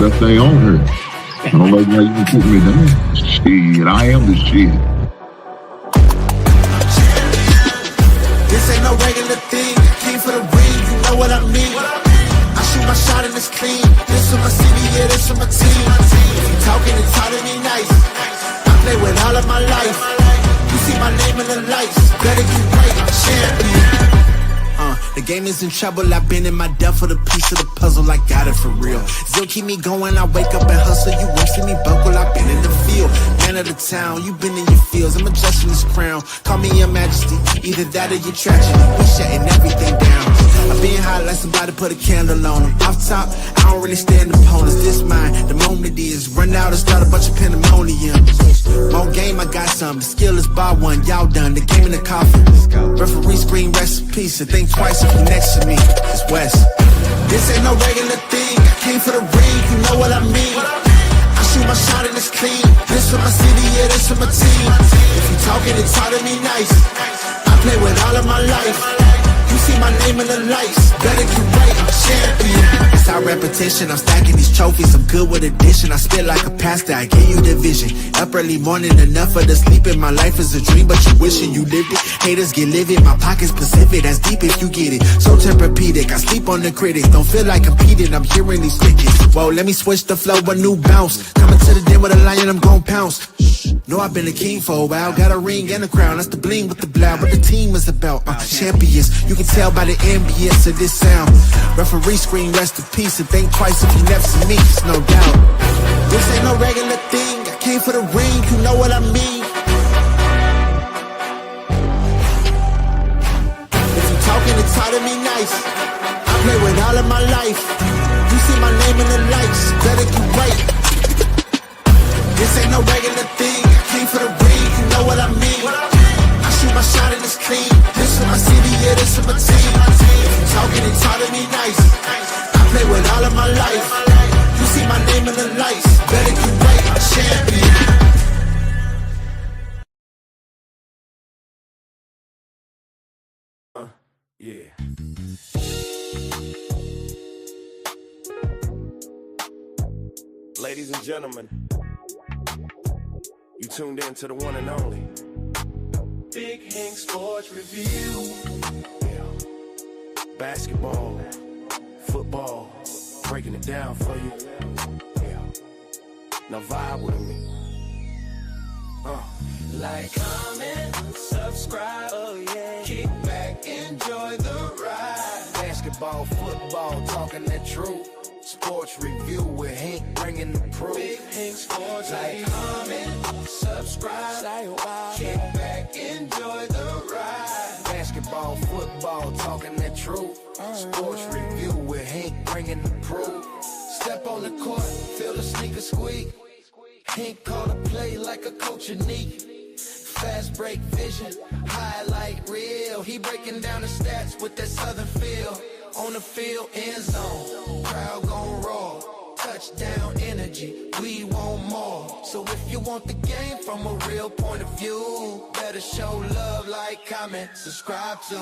best thing on here. I don't know why you can put me down. Shit, I am the shit. This ain't no regular thing. I came for the ring, you know what I mean. I shoot my shot and it's clean. This for my city, yeah, this for my team. If you talking, it's hard to be nice. I play with all of my life. You see my name in the lights. Better get right, I'm champion. The game is in trouble, I've been in my depth for the piece of the puzzle, I got it for real. Still keep me going, I wake up and hustle, you won't see me buckle, I've been in the field. Man of the town, you been in your fields, I'm adjusting this crown. Call me your majesty, either that or your tragedy, we shutting everything down. I've been hot like somebody put a candle on them. Off top, I don't really stand opponents, this mine, the moment is run out and start a bunch of pandemonium. More game, I got some, the skill is by one, y'all done, the game in the coffin. Referee scream rest in peace, and think twice if you next to me, it's West. This ain't no regular thing, I came for the ring, you know what I mean. I shoot my shot and it's clean, this for my city, yeah, this for my team. If you talking, it's hard to be nice. I play with all of my life. You see my name in the lights, better get right, I'm champion. It's our repetition, I'm stacking these trophies, I'm good with addition. I spit like a pastor, I give you the vision. Up early morning, enough for the sleeping. My life is a dream, but you wishing you lived it. Haters get livid, my pocket's Pacific, that's deep if you get it. So Tempur-Pedic, I sleep on the critics. Don't feel like competing, I'm hearing these crickets. Whoa, let me switch the flow, a new bounce. Coming to the den with a lion, I'm gon' pounce. Know I've been a king for a while, got a ring and a crown. That's the bling with the blow, what the team is about. Champions, you can tell by the ambience of this sound. Referee scream rest in peace and think twice if you never see me, it's no doubt. This ain't no regular thing, I came for the ring, you know what I mean. If you talking, it's hard to be nice. I play with all of my life. You see my name in the lights, better get right. This ain't no regular thing, I came for the ring, you know what I mean. I shoot my shot and it's clean, this for my city, yeah, this for my team. If you talking, it's hard to be nice. I play with all of my life. You see my name in the lights, better get right, I'm champion. Yeah. Ladies and gentlemen, you tuned in to the one and only Big Hank Sports Review. Yeah. Basketball, football, breaking it down for you. Yeah. Now vibe with me. Like, comment, subscribe, oh yeah. Kick back, enjoy the ride. Basketball, football, talking that truth. Sports review with Hank bringing the proof. Big Hank Sports. Like, comment, subscribe, say wow. Kick back, enjoy the ride. Basketball, football, talking that truth. Sports review with Hank bringing the proof. Step on the court, feel the sneaker squeak. Hank called a play like a coach unique. Fast break vision, highlight reel. He breaking down the stats with that southern feel. On the field, end zone, crowd gon' roar. Touchdown energy, we want more. So if you want the game from a real point of view, better show love, like, comment, subscribe to.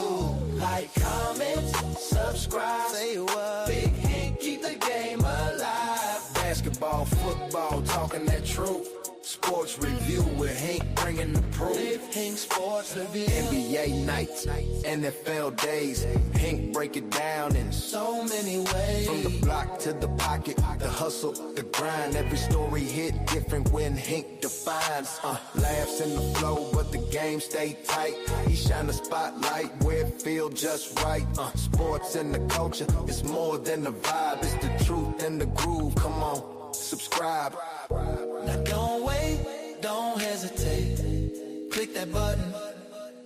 Like, comment, subscribe, say what. Big Hank, keep the game alive. Basketball, football, talking that truth. Sports review with Hank bringing the proof. Big Hank Sports Review. NBA nights, NFL days. Hank break it down in so many ways. From the block to the pocket, the hustle, the grind. Every story hit different when Hank defines. Laughs in the flow, but the game stay tight. He shine a spotlight where it feel just right. Sports and the culture, it's more than the vibe. It's the truth and the groove. Come on, subscribe. Now don't wait, don't hesitate. Click that button,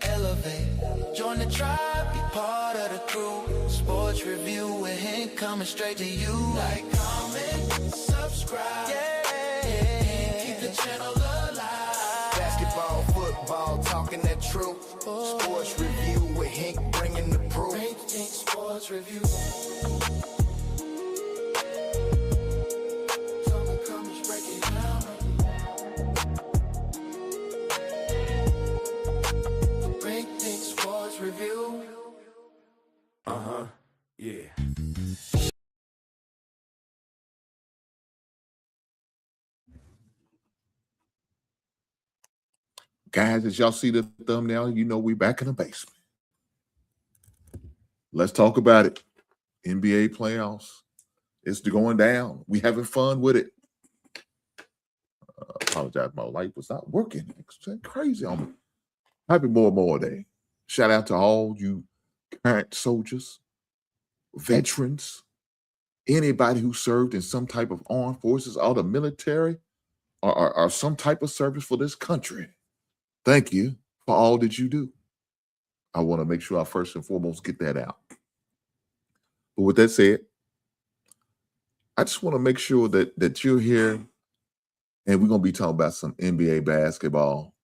elevate. Join the tribe, be part of the crew. Sports review with Hank coming straight to you. Like, comment, subscribe. Yeah. Keep the channel alive. Basketball, football, talking that truth. Sports review with Hank bringing the proof. Hank Sports Review. Review. Yeah. Guys, as y'all see the thumbnail, you know we back in the basement. Let's talk about it. NBA playoffs. It's going down. We having fun with it. Apologize, my light was not working. It's crazy on me. Happy Memorial Day. Shout out to all you current soldiers, veterans, anybody who served in some type of armed forces, all the military, or some type of service for this country. Thank you for all that you do. I want to make sure I first and foremost get that out. But with that said, I just want to make sure that you're here, and we're going to be talking about some NBA basketball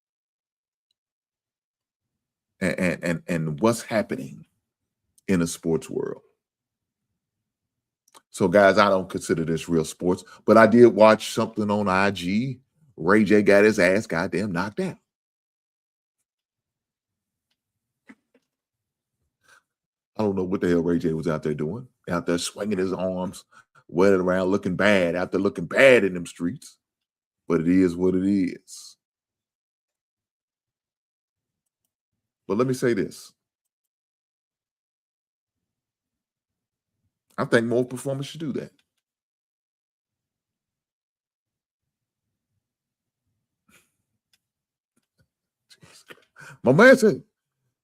and what's happening in the sports world. So, guys, I don't consider this real sports, but I did watch something on IG. Ray J got his ass goddamn knocked out. I don't know what the hell Ray J was out there doing. Out there swinging his arms, wetting around, looking bad. Out there looking bad in them streets. But it is what it is. But let me say this. I think more performers should do that. My man said,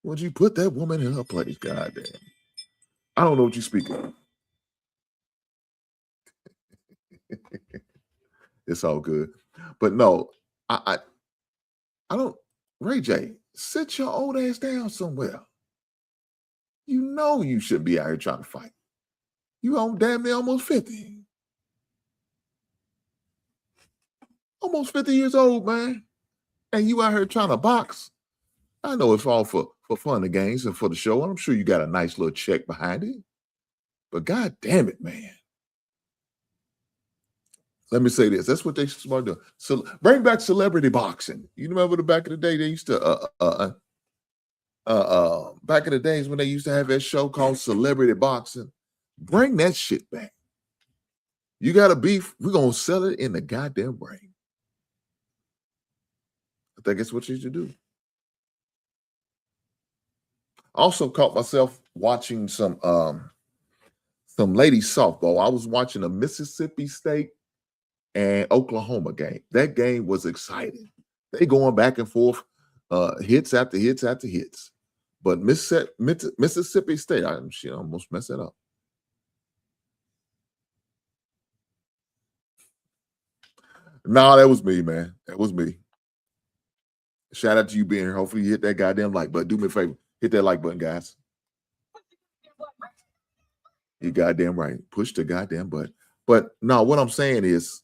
would you put that woman in her place? Goddamn. I don't know what you speak of. It's all good. But no, I don't. Ray J, sit your old ass down somewhere. You know you shouldn't be out here trying to fight. You on damn near almost 50. Almost 50 years old, man. And you out here trying to box. I know it's all for fun and games and for the show. And I'm sure you got a nice little check behind it. But God damn it, man. Let me say this. That's what they start doing. So bring back celebrity boxing. You remember the back of the day they used to back in the days when they used to have that show called Celebrity Boxing. Bring that shit back. You got a beef, we're gonna sell it in the goddamn ring. I think that's what you should do. Also caught myself watching some ladies softball. I was watching a Mississippi State and Oklahoma game. That game was exciting. They going back and forth, hits after hits after hits. But Mississippi State, I almost messed it up. No, that was me, man. That was me. Shout out to you being here. Hopefully you hit that goddamn like button. Do me a favor. Hit that like button, guys. You goddamn right. Push the goddamn button. But no, what I'm saying is,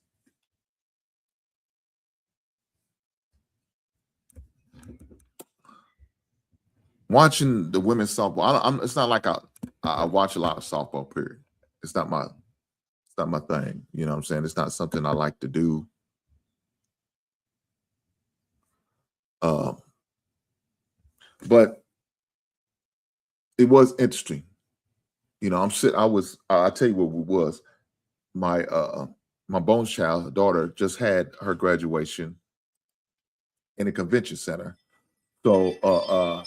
watching the women's softball, it's not like I watch a lot of softball, period. It's not my thing. You know what I'm saying? It's not something I like to do. But it was interesting. You know, I'll tell you what it was. My bonus child, her daughter, just had her graduation in a convention center. So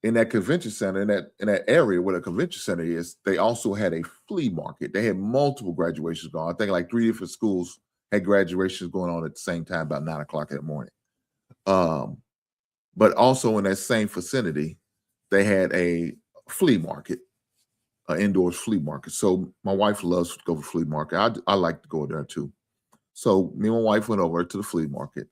in that convention center, in that area where the convention center is, they also had a flea market. They had multiple graduations going on. I think like 3 different schools had graduations going on at the same time, about 9 o'clock in the morning. But also in that same vicinity, they had a flea market, an indoors flea market. So my wife loves to go to flea market. I like to go there too. So me and my wife went over to the flea market.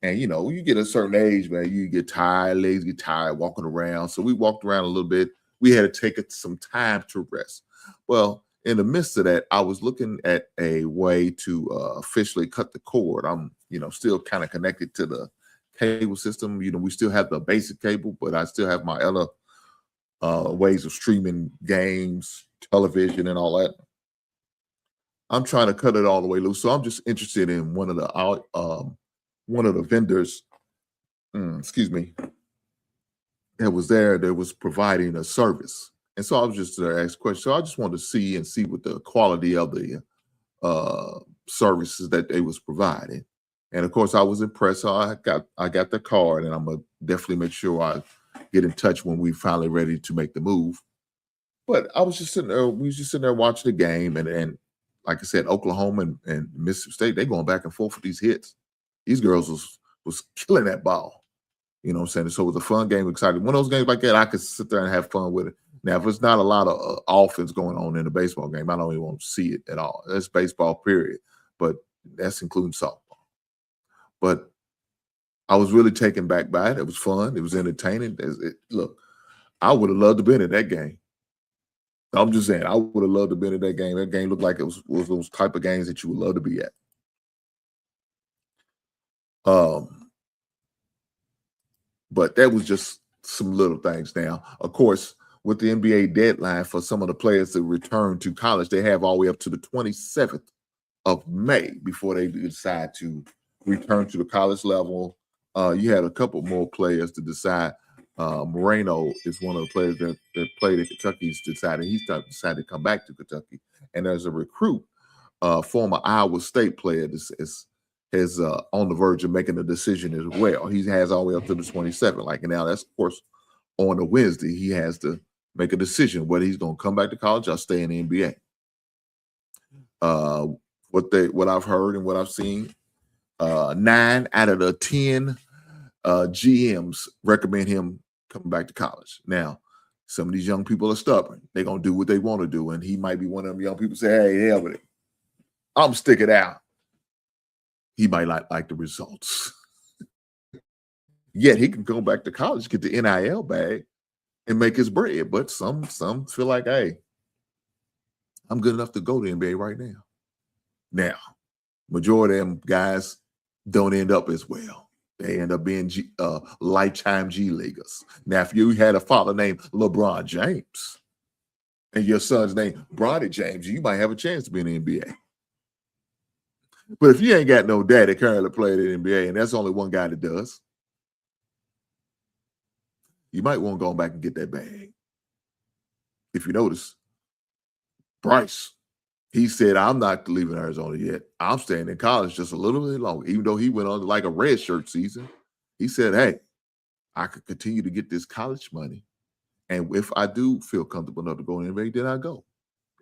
And, you know, you get a certain age, man, you get tired, legs get tired walking around. So we walked around a little bit. We had to take some time to rest. Well, in the midst of that, I was looking at a way to officially cut the cord. I'm, still kind of connected to the cable system. You know, we still have the basic cable, but I still have my other ways of streaming games, television, and all that. I'm trying to cut it all the way loose. So I'm just interested in one of the vendors, that was there that was providing a service. And so I was just there to ask questions. So I just wanted to see what the quality of the services that they was providing. And of course, I was impressed. So I got the card, and I'm gonna definitely make sure I get in touch when we finally ready to make the move. But I was just sitting there. We was just sitting there watching the game, and like I said, Oklahoma and Mississippi State, they going back and forth with these hits. These girls was killing that ball. You know what I'm saying? So it was a fun game, exciting. One of those games like that, I could sit there and have fun with it. Now, if it's not a lot of offense going on in a baseball game, I don't even want to see it at all. That's baseball, period. But that's including softball. But I was really taken back by it. It was fun. It was entertaining. Look, I would have loved to been in that game. I'm just saying, I would have loved to been in that game. That game looked like it was those type of games that you would love to be at. But that was just some little things. Now, of course, with the NBA deadline for some of the players to return to college, they have all the way up to the 27th of May before they decide to return to the college level. You had a couple more players to decide. Moreno is one of the players that played at Kentucky. He's decided to come back to Kentucky. And there's a recruit, former Iowa State player, is on the verge of making a decision as well. He has all the way up to the 27th. Like, and now that's, of course, on a Wednesday, he has to make a decision whether he's going to come back to college or stay in the NBA. What I've heard and what I've seen, 9 out of the 10 GMs recommend him coming back to college. Now, some of these young people are stubborn. They're going to do what they want to do, and he might be one of them young people say, hey, hell with it. I'm stick it out. He might not like the results. Yet he can go back to college, get the NIL bag, and make his bread. But some feel like, hey, I'm good enough to go to the NBA right now. Now, majority of them guys don't end up as well. They end up being lifetime G Leaguers. Now, if you had a father named LeBron James and your son's named Bronny James, you might have a chance to be in the NBA. But if you ain't got no daddy currently playing in the NBA, and that's only one guy that does, you might want to go back and get that bag. If you notice, Bryce, he said, I'm not leaving Arizona yet. I'm staying in college just a little bit longer, even though he went on like a red shirt season. He said, hey, I could continue to get this college money. And if I do feel comfortable enough to go in the NBA, then I go.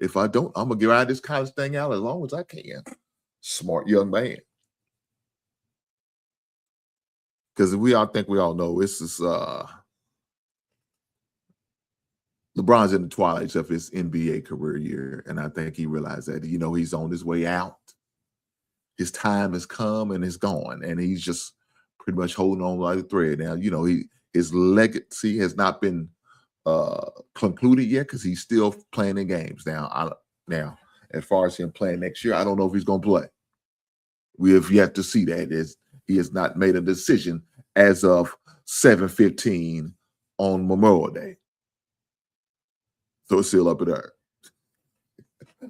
If I don't, I'm going to get out this college thing out as long as I can. Smart young man. Because we all know this is LeBron's in the twilight of his NBA career year, and I think he realized that, he's on his way out. His time has come and is gone, and he's just pretty much holding on like a thread. Now, his legacy has not been concluded yet because he's still playing in games. Now, as far as him playing next year, I don't know if he's going to play. We have yet to see that, as he has not made a decision as of 7/15 on Memorial Day. So it's still up in there.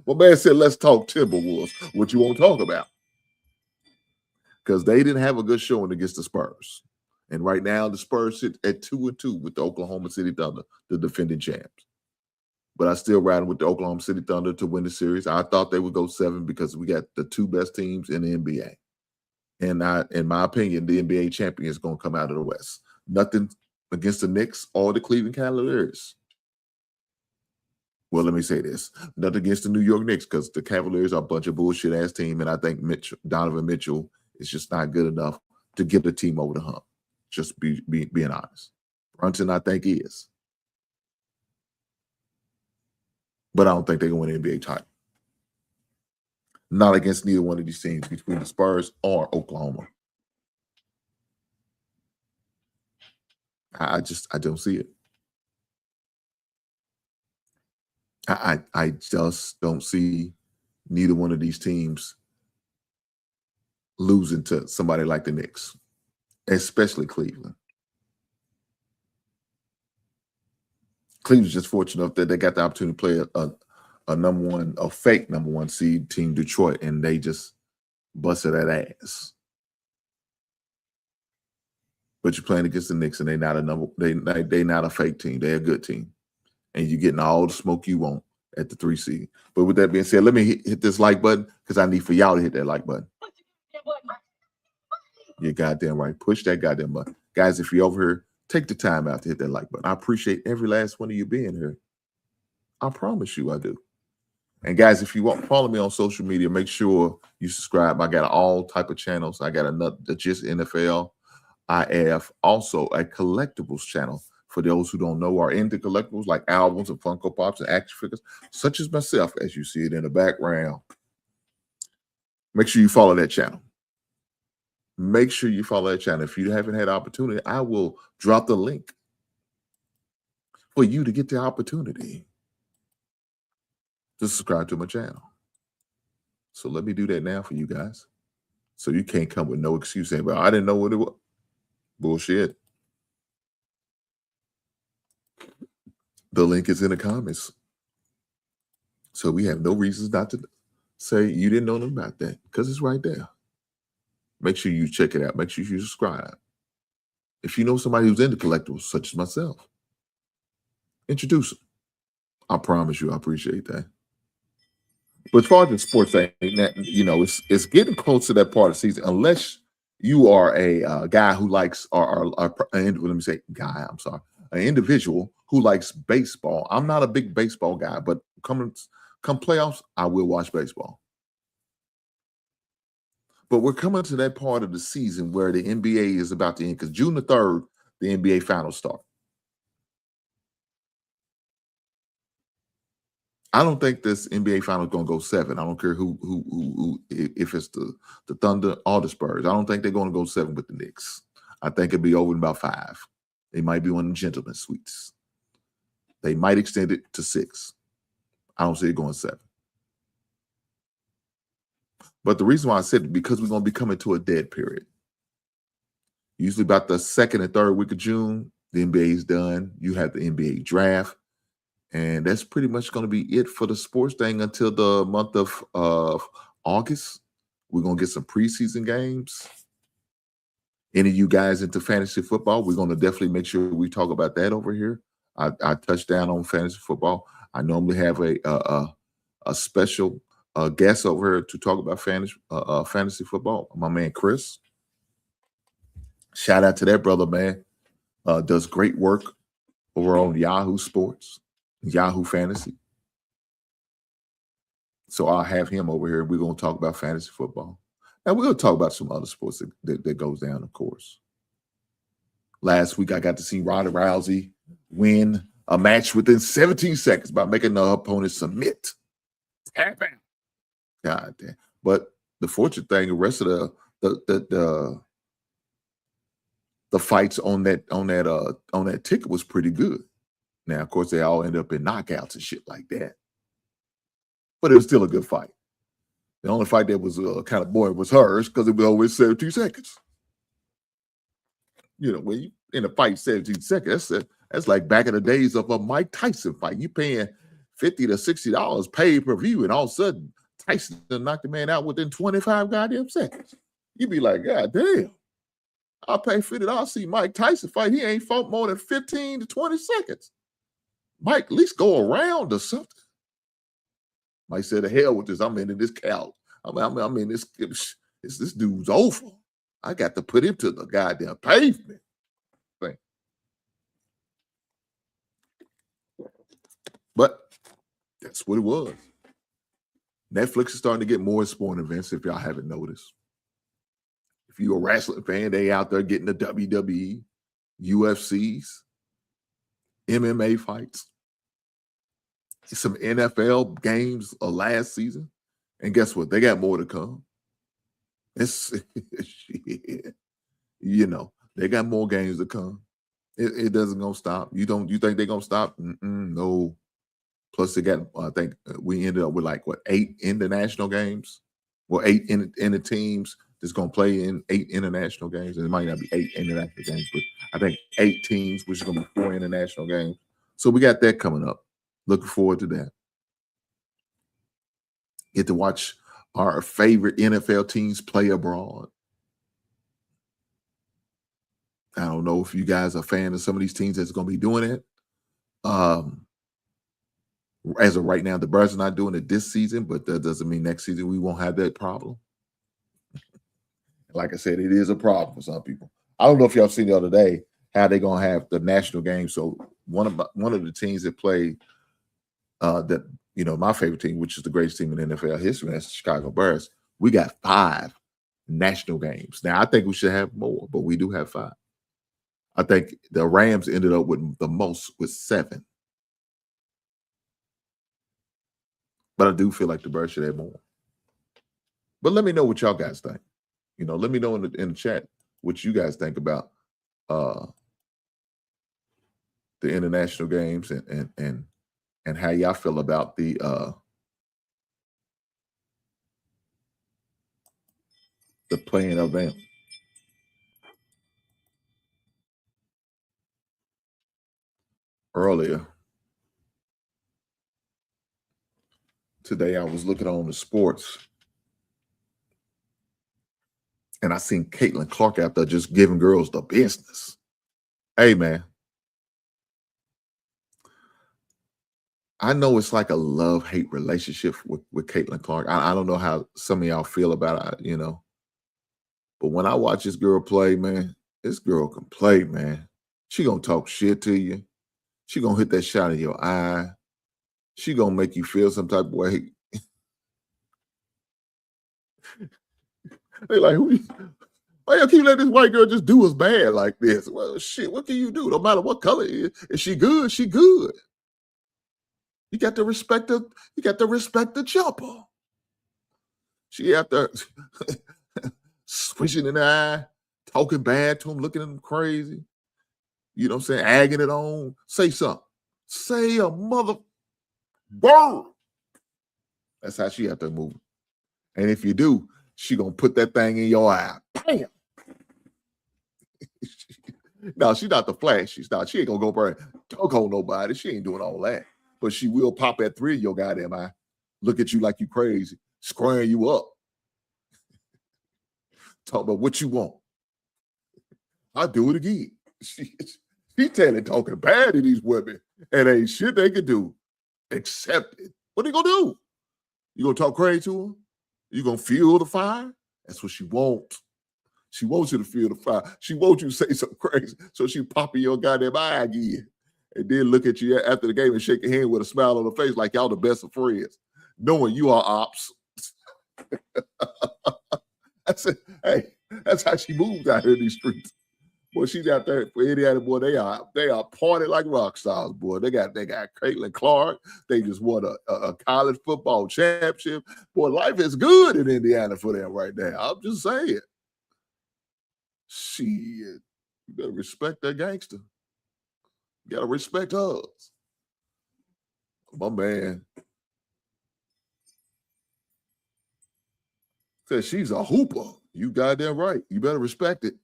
Well, man said, let's talk Timberwolves. What you want to talk about? Because they didn't have a good showing against the Spurs. And right now, the Spurs sit at 2-2 with the Oklahoma City Thunder, the defending champs. But I still riding with the Oklahoma City Thunder to win the series. I thought they would go 7 because we got the 2 best teams in the NBA. And in my opinion, the NBA champion is going to come out of the West. Nothing against the Knicks or the Cleveland Cavaliers. Well, let me say this. Nothing against the New York Knicks, because the Cavaliers are a bunch of bullshit-ass team, and I think Donovan Mitchell is just not good enough to get the team over the hump. Just being honest. Brunson, I think, is. But I don't think they're going to win the NBA title. Not against neither one of these teams, between the Spurs or Oklahoma. I don't see it. I just don't see neither one of these teams losing to somebody like the Knicks, especially Cleveland. Cleveland's just fortunate enough that they got the opportunity to play a fake number one seed team, Detroit, and they just busted that ass. But you're playing against the Knicks, and they're not a fake team. They're a good team. And you're getting all the smoke you want at the 3 seed. But with that being said, let me hit this like button, because I need for y'all to hit that like button. You're goddamn right. Push that goddamn button. Guys, if you're over here, take the time out to hit that like button. I appreciate every last one of you being here. I promise you I do. And guys, if you want to follow me on social media, make sure you subscribe. I got all type of channels. I got the Just NFL. I have also a collectibles channel for those who don't know are into collectibles like albums and Funko Pops and action figures, such as myself, as you see it in the background. Make sure you follow that channel. Make sure you follow that channel. If you haven't had opportunity, I will drop the link for you to get the opportunity to subscribe to my channel. So let me do that now for you guys. So you can't come with no excuse saying, well, I didn't know what it was. Bullshit. The link is in the comments. So we have no reasons not to say you didn't know nothing about that because it's right there. Make sure you check it out. Make sure you subscribe. If you know somebody who's into collectibles, such as myself, introduce them. I promise you, I appreciate that. But as far as the sports thing, you know, it's getting close to that part of the season. Unless you are a guy who likes, let me say guy, I'm sorry, an individual who likes baseball. I'm not a big baseball guy, but come playoffs, I will watch baseball. But we're coming to that part of the season where the NBA is about to end because June the 3rd, the NBA finals start. I don't think this NBA final is going to go 7. I don't care who if it's the Thunder or the Spurs. I don't think they're going to go 7 with the Knicks. I think it'll be over in about 5. They might be one of the gentlemen's suites. They might extend it to 6. I don't see it going 7. But the reason why I said it, because we're going to be coming to a dead period. Usually about the 2nd and 3rd week of June, the NBA is done. You have the NBA draft. And that's pretty much going to be it for the sports thing until the month of August. We're going to get some preseason games. Any of you guys into fantasy football, we're going to definitely make sure we talk about that over here. I touched down on fantasy football. I normally have a special guest over here to talk about fantasy football. My man Chris. Shout out to that brother, man. Does great work over on Yahoo Sports. Yahoo Fantasy. So I'll have him over here. We're going to talk about fantasy football. Now we're going to talk about some other sports that goes down, of course. Last week, I got to see Ronda Rousey win a match within 17 seconds by making the opponent submit. God damn. But the fortunate thing, the rest of the fights on that ticket was pretty good. Now, of course, they all end up in knockouts and shit like that. But it was still a good fight. The only fight that was kind of boring was hers because it was always 17 seconds. You know, when you in a fight 17 seconds, that's like back in the days of a Mike Tyson fight. You paying $50 to $60 pay per view, and all of a sudden Tyson knocked the man out within 25 goddamn seconds. You'd be like, God damn, I'll pay $50. I'll see Mike Tyson fight. He ain't fought more than 15 to 20 seconds. Mike, at least go around or something. Mike said, "The hell with this. I'm into this cow. I'm in this. This dude's over. I got to put him to the goddamn pavement." Thing. But that's what it was. Netflix is starting to get more sporting events, if y'all haven't noticed. If you're a wrestling fan, they out there getting the WWE, UFCs, MMA fights, some NFL games last season. And guess what? They got more to come. It's shit. You know, they got more games to come. It doesn't gonna stop. You think they're gonna stop? No. Plus they got, I think we ended up with 8 international games. Well, 8 in the teams that's gonna play in 8 international games. And it might not be 8 international games, but I think 8 teams, which is gonna be 4 international games. So we got that coming up. Looking forward to that. Get to watch our favorite NFL teams play abroad. I don't know if you guys are a fan of some of these teams that's going to be doing it. As of right now, the Bears are not doing it this season, but that doesn't mean next season we won't have that problem. like I said, it is a problem for some people. I don't know if y'all seen the other day how they're gonna have the national game. So one of the teams that played that my favorite team, which is the greatest team in NFL history, that's the Chicago Bears. We got 5 national games. Now I think we should have more, but we do have 5. I think the Rams ended up with the most with 7. But I do feel like the Bears should have more. But let me know what y'all guys think. Let me know in the chat what you guys think about the international games and how y'all feel about the playing of them. Earlier today, I was looking on the sports, and I seen Caitlin Clark out there just giving girls the business. Hey, man. I know it's like a love-hate relationship with Caitlin Clark. I don't know how some of y'all feel about it, But when I watch this girl play, man, this girl can play, man. She gonna talk shit to you. She gonna hit that shot in your eye. She gonna make you feel some type of way. They like, why y'all keep letting this white girl just do us bad like this? Well, shit, what can you do? No matter what color it is, if she good, she good. You got to respect her. You got to respect the jumper. She out there swishing in the eye, talking bad to him, looking at him crazy. You know what I'm saying? Agging it on. Say something. Say a mother word. That's how she out there moving. And if you do, she gonna put that thing in your eye. Bam. No, she's not the flashy. She ain't gonna go over and dunk on nobody. She ain't doing all that. But she will pop at 3 of your goddamn eye. Look at you like you crazy, squaring you up. Talk about what you want. I'll do it again. She talking bad to these women, and ain't shit they can do except it. What they gonna do? You gonna talk crazy to her? You gonna fuel the fire? That's what she wants. She wants you to feel the fire. She wants you to say something crazy, so she pop in your goddamn eye again. And then look at you after the game and shake your hand with a smile on her face like y'all the best of friends, knowing you are ops. I said, hey, that's how she moves out here in these streets. Boy, she's out there for Indiana, boy. They are partying like rock stars, boy. They got Caitlin Clark. They just won a college football championship. Boy, life is good in Indiana for them right now. I'm just saying. Shit, you better respect that gangster. You gotta respect us. My man said she's a hooper. You goddamn right. You better respect it.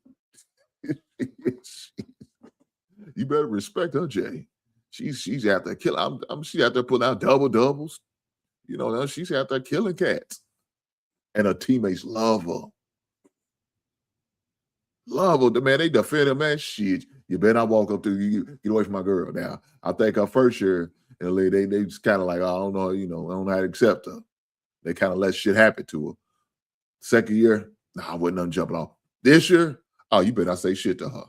You better respect her, Jay. She's out there killing. She's out there putting out doubles. She's out there killing cats. And her teammates love her. Love her. Man, they defend her, man. Shit. You better not walk up to you. Get away from my girl. Now, I think her first year in the league, they just kind of like, I don't know, I don't know how to accept her. They kind of let shit happen to her. Second year, I wasn't nothing jumping off. This year, you better not say shit to her.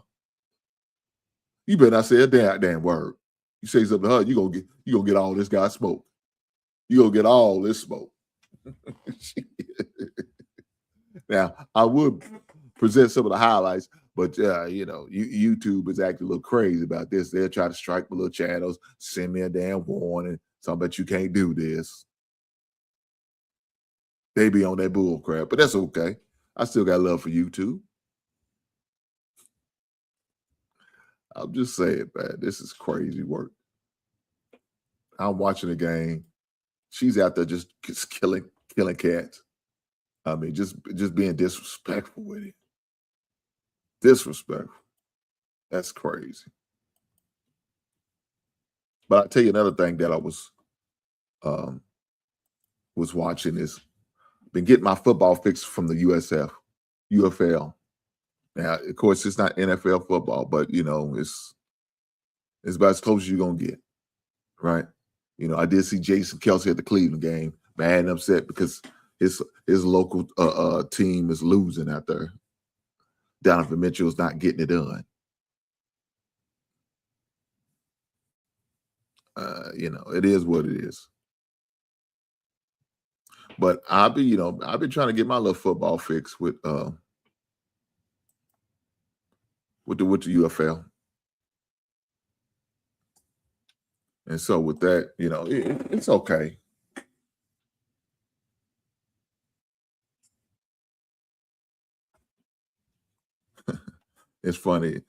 You better not say a damn word. You say something to her, you gonna get all this guy smoke. You gonna get all this smoke. Now, I would present some of the highlights, but YouTube is acting a little crazy about this. They'll try to strike my little channels, send me a damn warning. So I bet you can't do this. They be on that bull crap, but that's okay. I still got love for YouTube. I'm just saying, man, this is crazy work. I'm watching the game. She's out there just killing cats. I mean, just being disrespectful with it. Disrespectful. That's crazy. But I'll tell you another thing that I was watching is been getting my football fix from the UFL. Now, of course, it's not NFL football, but it's about as close as you're gonna get, right? I did see Jason Kelce at the Cleveland game, mad and upset because his local team is losing out there. Donovan Mitchell's not getting it done. It is what it is. But I've been trying to get my little football fix with the UFL. And so with that, it's okay. It's funny.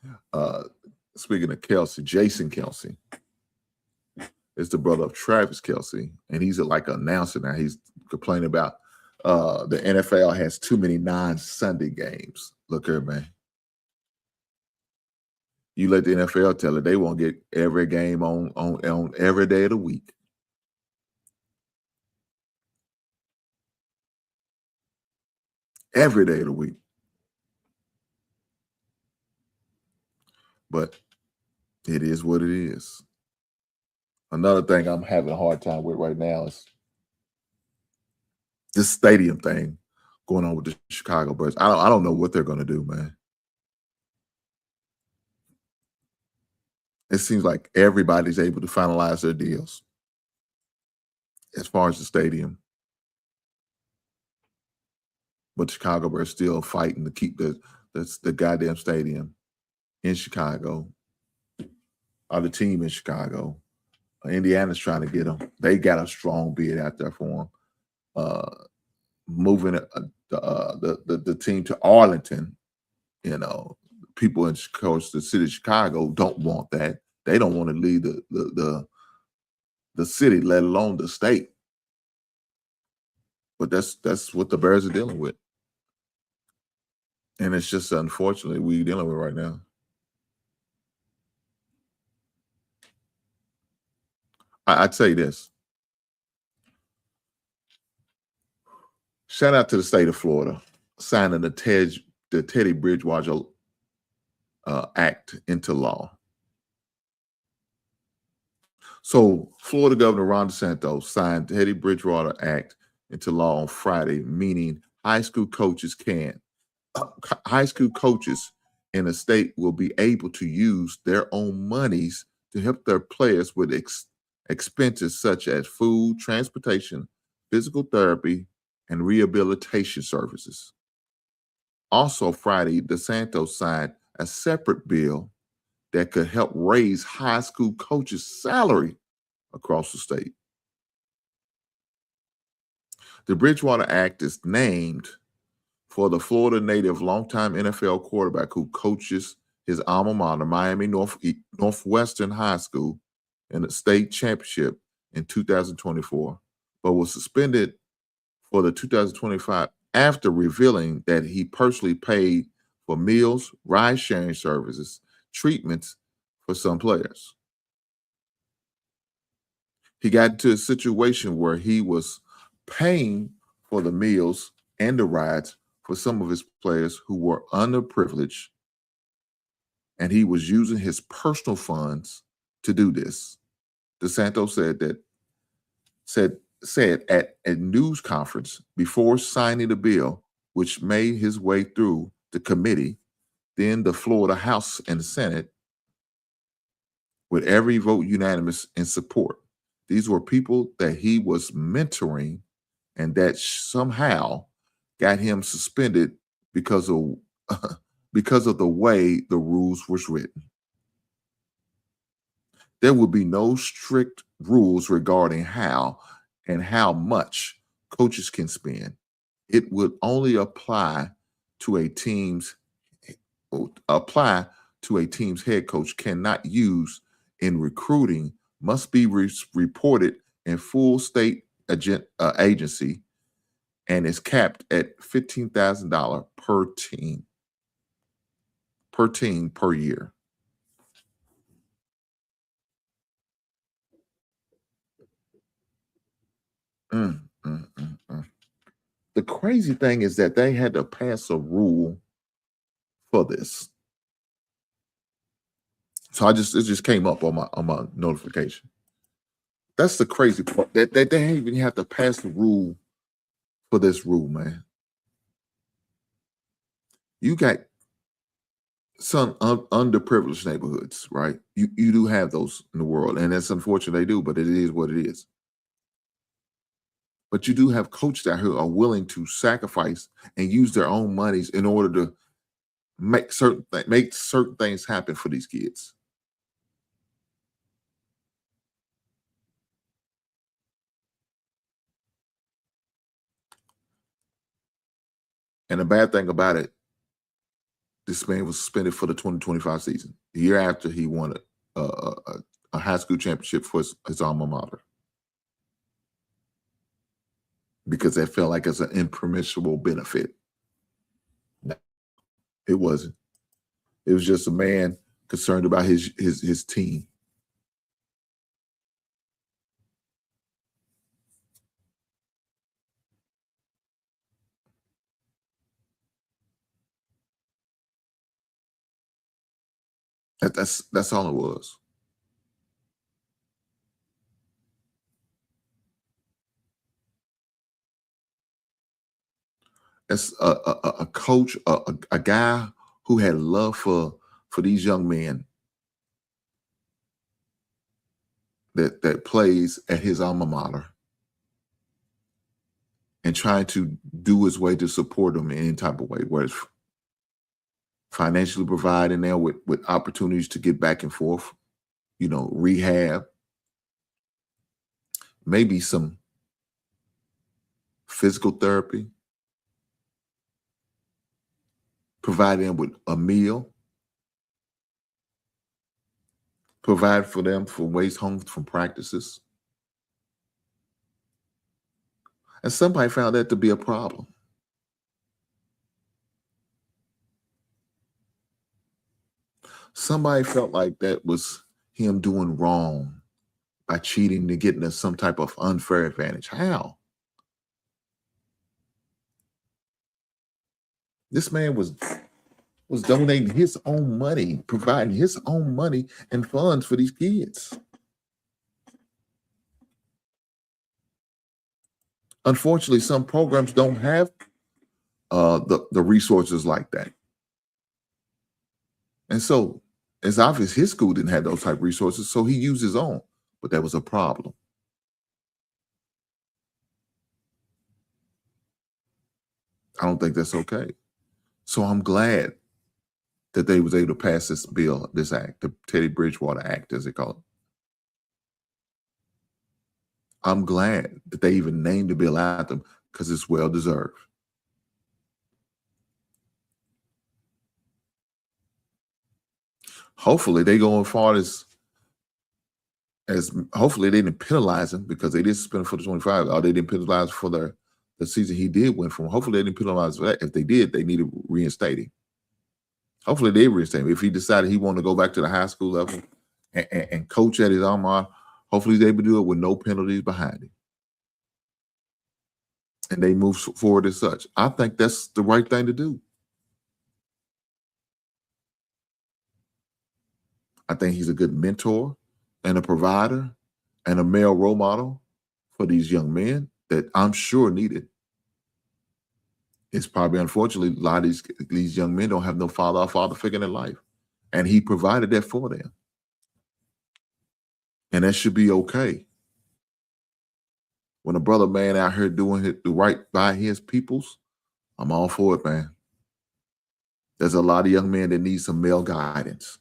Speaking of Kelsey, Jason Kelsey is the brother of Travis Kelsey, and he's like an announcer now. He's complaining about the NFL has too many non-Sunday games. Look here, man. You let the NFL tell it, they won't get every game on every day of the week. Every day of the week. But it is what it is. Another thing I'm having a hard time with right now is this stadium thing going on with the Chicago Bears. I don't know what they're going to do, man. It seems like everybody's able to finalize their deals as far as the stadium. But Chicago Bears still fighting to keep the goddamn stadium in Chicago, or the team in Chicago. Indiana's trying to get them. They got a strong bid out there for them. Moving the team to Arlington, people in the city of Chicago don't want that. They don't want to leave the city, let alone the state. But that's what the Bears are dealing with. And it's just unfortunately we're dealing with right now. I'd say this. Shout out to the state of Florida signing the Teddy Bridgewater Act into law. So Florida Governor Ron DeSantis signed Teddy Bridgewater Act into law on Friday, meaning high school coaches in the state will be able to use their own monies to help their players with expenses such as food, transportation, physical therapy, and rehabilitation services. Also Friday, DeSantis signed a separate bill that could help raise high school coaches' salary across the state. The Bridgewater Act is named for the Florida native longtime NFL quarterback who coaches his alma mater, Miami Northwestern High School, in the state championship in 2024, but was suspended for the 2025 after revealing that he personally paid for meals, ride-sharing services, treatments for some players. He got into a situation where he was paying for the meals and the rides for some of his players who were underprivileged, and he was using his personal funds to do this. DeSantis said at a news conference before signing the bill, which made his way through the committee, then the Florida House and Senate, with every vote unanimous in support. These were people that he was mentoring and that somehow got him suspended because of the way the rules was written. There would be no strict rules regarding how and how much coaches can spend. It would only apply to a team's head coach cannot use in recruiting, must be reported in full state agency, and is capped at $15,000 per team per year. The crazy thing is that they had to pass a rule for this. So it just came up on my notification. That's the crazy part. That they even have to pass the rule for this rule, man. You got some underprivileged neighborhoods, right? You do have those in the world, and it's unfortunate they do, but it is what it is. But you do have coaches out here are willing to sacrifice and use their own monies in order to make certain things happen for these kids. And the bad thing about it, this man was suspended for the 2025 season, the year after he won a high school championship for his alma mater, because that felt like it's an impermissible benefit. It wasn't. It was just a man concerned about his team. That's all it was. As a coach, a guy who had love for these young men that plays at his alma mater, and trying to do his way to support them in any type of way, whether it's financially providing them with opportunities to get back and forth, rehab, maybe some physical therapy, provide them with a meal, provide for them for ways home from practices. And somebody found that to be a problem. Somebody felt like that was him doing wrong by cheating and getting us some type of unfair advantage. How? This man was donating his own money, providing his own money and funds for these kids. Unfortunately, some programs don't have the resources like that. And so it's obvious his school didn't have those type of resources, so he used his own. But that was a problem. I don't think that's okay. So I'm glad that they was able to pass this bill, this act, the Teddy Bridgewater Act, as they call it. I'm glad that they even named the bill after them, because it's well deserved. Hopefully they go as far as hopefully they didn't penalize him, because they did suspend him for the 25, or they didn't penalize for the season he did win from. Hopefully they didn't penalize for that. If they did, they need to reinstate him. Hopefully they reinstate him. If he decided he wanted to go back to the high school level and coach at his alma mater, hopefully he's able to do it with no penalties behind him. And they move forward as such. I think that's the right thing to do. I think he's a good mentor and a provider and a male role model for these young men that I'm sure needed. It's probably, unfortunately, a lot of these young men don't have no father or father figure in their life. And he provided that for them. And that should be okay. When a brother man out here doing the right by his peoples, I'm all for it, man. There's a lot of young men that need some male guidance.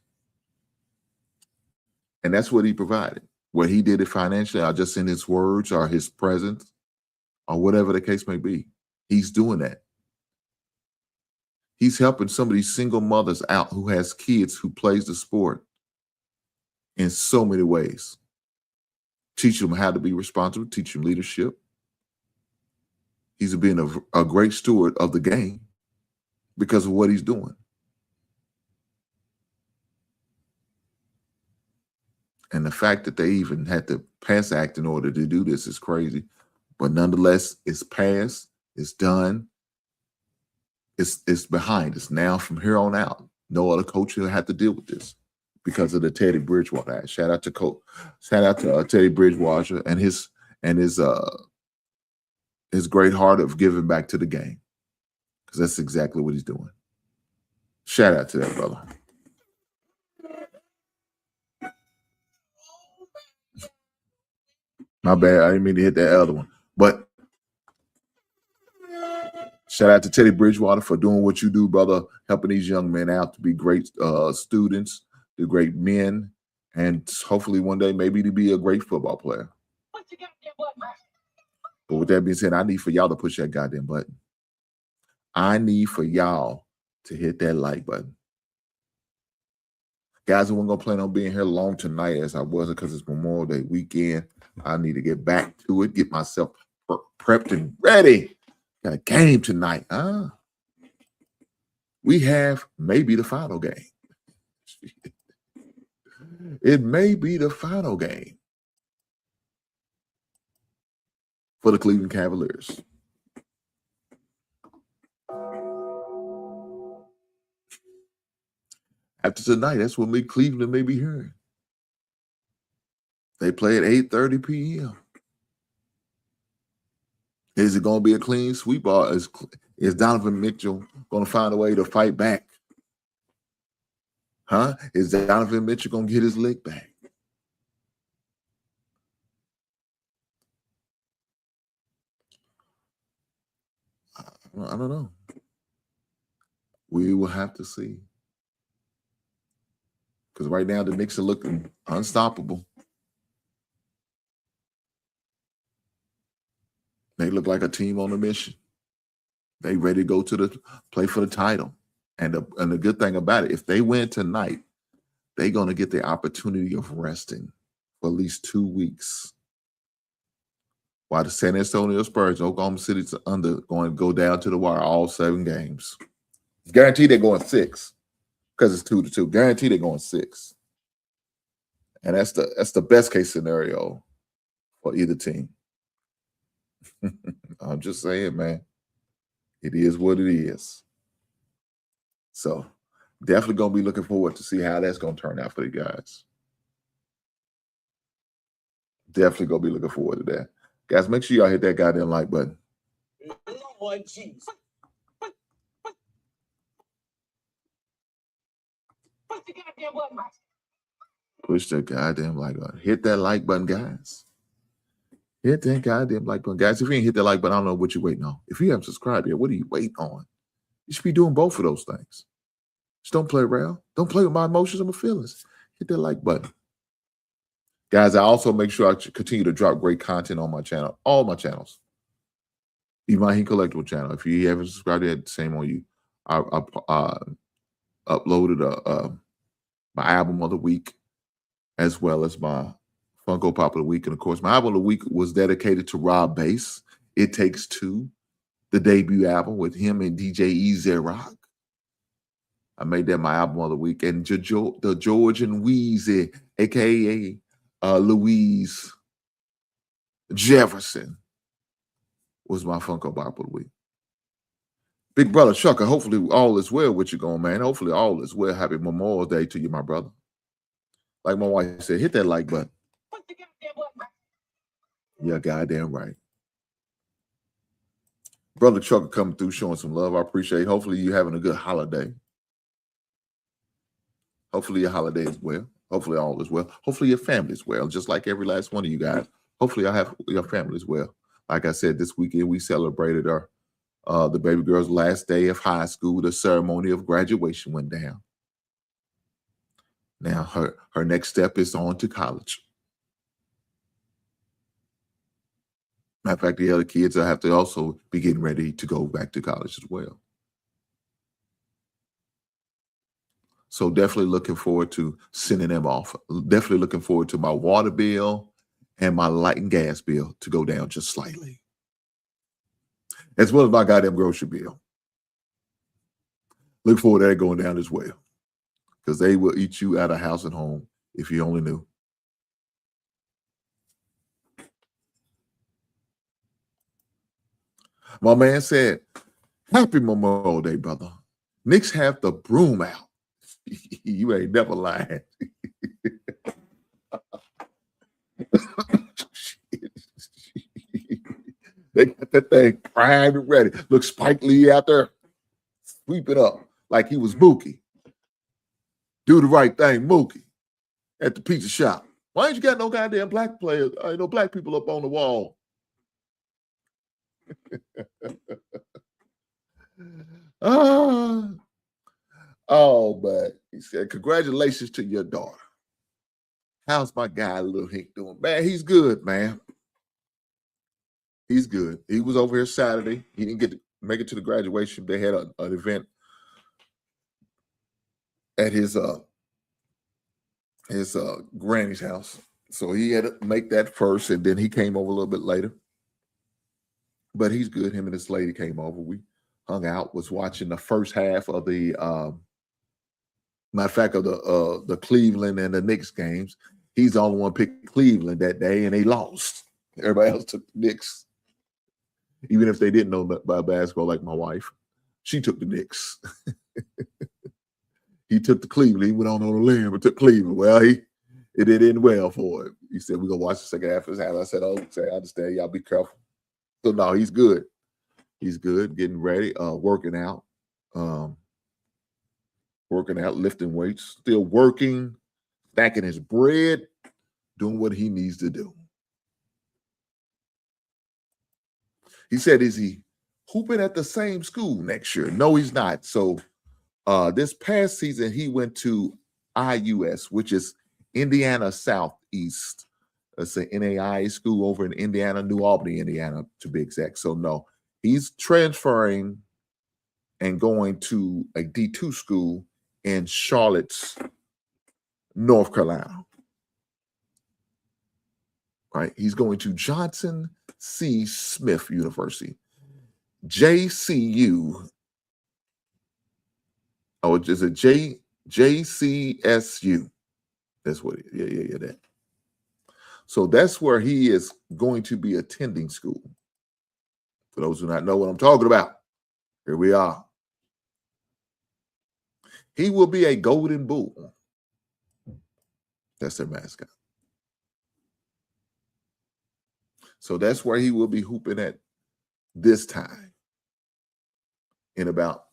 And that's what he provided. Where he did it financially, or just in his words or his presence, or whatever the case may be. He's doing that. He's helping some of these single mothers out who has kids who plays the sport in so many ways. Teach them how to be responsible, teach them leadership. He's being a great steward of the game because of what he's doing. And the fact that they even had to pass act in order to do this is crazy. But nonetheless, it's passed, it's done, it's behind us. Now from here on out, no other coach will have to deal with this because of the Teddy Bridgewater Act. Shout out to Teddy Bridgewater and his great heart of giving back to the game, because that's exactly what he's doing. Shout out to that brother. My bad. I didn't mean to hit that other one. But shout out to Teddy Bridgewater for doing what you do, brother, helping these young men out to be great students, to great men, and hopefully one day maybe to be a great football player. But with that being said, I need for y'all to push that goddamn button. I need for y'all to hit that like button. Guys, I wasn't going to plan on being here long tonight as I wasn't because it's Memorial Day weekend. I need to get back to it, get myself prepped and ready. Got a game tonight. We have maybe the final game. It may be the final game for the Cleveland Cavaliers. After tonight, that's when Cleveland may be hearing. They play at 8:30 p.m. Is it going to be a clean sweep, or is Donovan Mitchell going to find a way to fight back? Huh? Is Donovan Mitchell going to get his leg back? I don't know. We will have to see. Because right now the Knicks are looking unstoppable. They look like a team on a mission. They ready to go to the play for the title. And the good thing about it, if they win tonight, they're going to get the opportunity of resting for at least 2 weeks. While the San Antonio Spurs, Oklahoma City's going to go down to the wire all 7 games. It's guaranteed they're going 6 because it's 2-2. Guaranteed they're going 6. And that's the best case scenario for either team. I'm just saying, man. It is what it is. So definitely going to be looking forward to see how that's going to turn out for the guys. Definitely going to be looking forward to that. Guys, make sure y'all hit that goddamn like button. Lord Jesus. Push the goddamn button. Push the goddamn like button. Hit that like button, guys. Hit that goddamn like button. Guys, if you ain't hit that like button, I don't know what you're waiting on. If you haven't subscribed yet, what are you waiting on? You should be doing both of those things. Just don't play around. Don't play with my emotions and my feelings. Hit that like button. Guys, I also make sure I continue to drop great content on my channel, all my channels. Even my Heat Collectible channel. If you haven't subscribed yet, same on you. I uploaded my album of the week as well as my Funko Pop of the week. And of course, my album of the week was dedicated to Rob Bass. It Takes Two, the debut album with him and DJ E-Z-Rock. I made that my album of the week. And the George and Wheezy, a.k.a. Louise Jefferson, was my Funko Pop of the week. Big brother Chucker, hopefully all is well with you going, man. Hopefully all is well. Happy Memorial Day to you, my brother. Like my wife said, hit that like button. Yeah, goddamn right. Brother Chucker coming through showing some love. I appreciate it. Hopefully you're having a good holiday. Hopefully your holiday is well. Hopefully all is well. Hopefully your family is well, just like every last one of you guys. Hopefully I have your family as well. Like I said, this weekend we celebrated the baby girl's last day of high school. The ceremony of graduation went down. Now her next step is on to college. Matter of fact, the other kids will have to also be getting ready to go back to college as well. So definitely looking forward to sending them off. Definitely looking forward to my water bill and my light and gas bill to go down just slightly. As well as my goddamn grocery bill. Look forward to that going down as well. Because they will eat you out of house and home if you only knew. My man said, happy Memorial Day, brother. Knicks have the broom out. You ain't never lying. They got that thing primed and ready. Look, Spike Lee out there, sweep it up like he was Mookie. Do the right thing, Mookie, at the pizza shop. Why ain't you got no goddamn black players? No black people up on the wall. But he said, congratulations to your daughter. How's my guy, Lil Hink, doing? Man, he's good, man. He's good. He was over here Saturday. He didn't get to make it to the graduation. They had an event at his granny's house. So he had to make that first, and then he came over a little bit later. But he's good. Him and his lady came over. We hung out, was watching the first half of the matter of fact of the Cleveland and the Knicks games. He's the only one picked Cleveland that day, and they lost. Everybody else took the Knicks. Even if they didn't know about basketball, like my wife, she took the Knicks. He took the Cleveland. He went on a limb but took Cleveland. Well, it didn't end well for him. He said, we're going to watch the second half of his half. I said, I understand. Y'all be careful. So, no, he's good. He's good, getting ready, working out, lifting weights, still working, stacking his bread, doing what he needs to do. He said, is he hooping at the same school next year? No, he's not. So this past season, he went to IUS, which is Indiana Southeast. It's an NAIA school over in Indiana, New Albany, Indiana, to be exact. So no, he's transferring and going to a D2 school in Charlotte, North Carolina. Right? He's going to Johnson C. Smith University, JCU. Oh, it's a JCSU. That's what it is. Yeah, that. So that's where he is going to be attending school. For those who not know what I'm talking about, here we are. He will be a Golden Bull. That's their mascot. So that's where he will be hooping at this time in about